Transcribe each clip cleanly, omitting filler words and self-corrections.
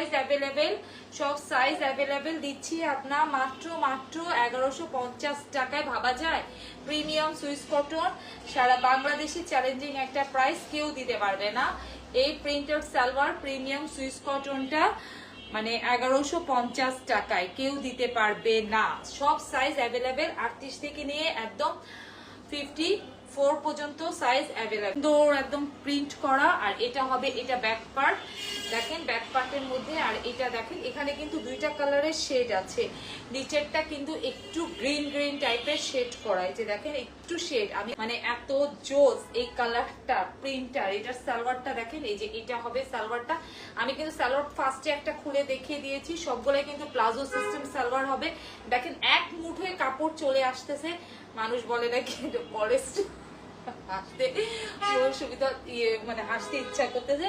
Size available, সব size available দিচ্ছি আপনার মাত্র 1150 টাকায়। ভাবা যায়? প্রিমিয়াম সুইস কটন, সারা বাংলাদেশে চ্যালেঞ্জিং একটা প্রাইস, কেউ দিতে পারবে না। এই প্রিন্টেড সালোয়ার প্রিমিয়াম সুইস কটনটা মানে 1150 টাকায় কেউ দিতে পারবে না। সব সাইজ অ্যাভেলেবেল, 38 থেকে নিয়ে একদম 54 পর্যন্ত সাইজ অ্যাভেলেবেল। সুন্দর একদম প্রিন্ট করা। আর এটা হবে, এটা ব্যাক পার্ট, দেখেন ব্যাক পার্টের মধ্যে। আর এটা দেখেন এখানে কিন্তু দুইটা কালারের শেড আছে, নিচেরটা কিন্তু একটু গ্রিন গ্রিন টাইপের শেড করা, এই যে দেখেন একটু শেড। আমি মানে এত জোস এই কালারটা, প্রিন্টার। এটার সালোয়ারটা দেখেন, এই যে এটা হবে সালোয়ারটা। আমি কিন্তু সালোয়ার ফার্স্টে একটা খুলে দেখিয়ে দিয়েছি, সবগুলাই কিন্তু প্লাজো সিস্টেম সালোয়ার হবে। দেখেন এক মুঠোয় কাপড় চলে আসতেছে। মানুষ বলে নাকি ফরেস্ট হাসতে সুবিধা, মানে হাসতে ইচ্ছা করতেছে।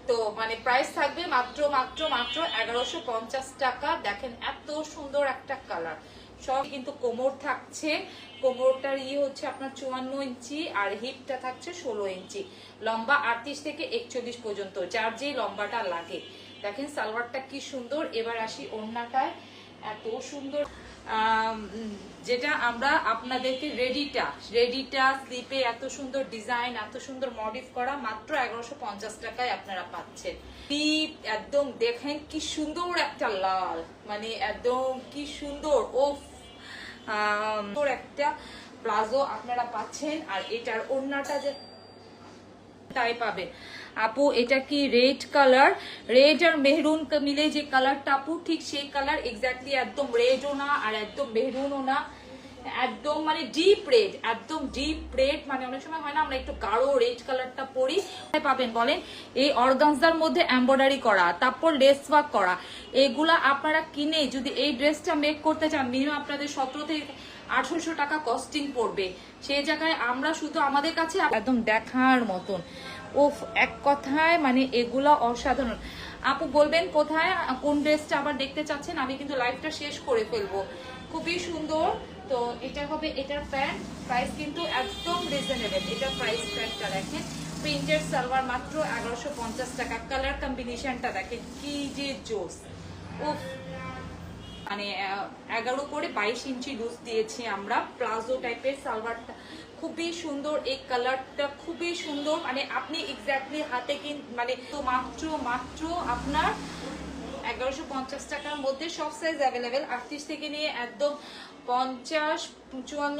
তো মানে প্রাইস থাকবে মাত্র 1150 টাকা। দেখেন এত সুন্দর একটা কালার। সব কিন্তু কোমর থাকছে, কোমরটার হচ্ছে আপনার 54 ইঞ্চি, আর হিপটা থাকছে 16 ইঞ্চি, লম্বা 38 থেকে 41 পর্যন্ত, যার যেই লম্বাটা লাগে। দেখেন সালোয়ারটা কি সুন্দর। এবার আসি ওড়নাটায়, এত সুন্দর। যেটা আমরা আপনাদেরকে রেডিটা স্লিপে এত সুন্দর ডিজাইন, এত সুন্দর মডিফ করা, মাত্র 1150 টাকায় আপনারা পাচ্ছেন। স্লিপ একদম দেখেন কি সুন্দর একটা লাল, মানে একদম কি সুন্দর। ও একটা প্লাজো আপনারা পাচ্ছেন। আর এটার ওড়নাটা যে তাই পাবেন আপু। এটা কি রেড কালার? রেড আর মেহরুন মিলে যে কালারটা আপু, ঠিক সেই কালার এক্স্যাক্টলি। একদম রেডও না আর একদম মেহরুনও না, একদম মানে ডিপ রেড, একদম ডিপ রেড। মানে অনেক সময় হয় না আমরা একটু গাঢ় রেড কালারটা পরি, পাবেন বলেন। এই অর্গানজার মধ্যে এমব্রয়ডারি করা, তারপর লেস ওয়ার্ক করা, এগুলা আপনারা কিনে যদি এই ড্রেসটা মেক করতে চান, মিনিমাম আপনাদের 17 থেকে 1800 টাকা কস্টিং পড়বে। সেই জায়গায় আমরা শুধু আমাদের কাছে একদম দেখার মতন। ওফ, এক কথায় মানে এগুলা অসাধারণ। আপু বলবেন কোথায় কোন ড্রেসটা আবার দেখতে চাচ্ছেন, আমি কিন্তু লাইভটা শেষ করে ফেলবো। খুবই সুন্দর। তো এটা হবে এটার প্যান্ট, প্রাইস কিন্তু একদম রিজনেবল। এটা প্রাইস প্যান্টটা দেখেন, প্রিন্টেড সালোয়ার মাত্র 1150 টাকা। কালার কম্বিনেশনটা দেখেন কি যে জোস। উফ, মানে 11 করে 22 ইঞ্চি লুজ দিয়েছি আমরা। প্লাজো টাইপের সালোয়ারটা খুবই সুন্দর, এই কালারটা খুবই সুন্দর। মানে আপনি এক্স্যাক্টলি হাতে মানে তো মাত্র আপনার 1150 টাকার মধ্যে সব সাইজ অ্যাভেলেবেল, 38 থেকে নিয়ে একদম 50, 54।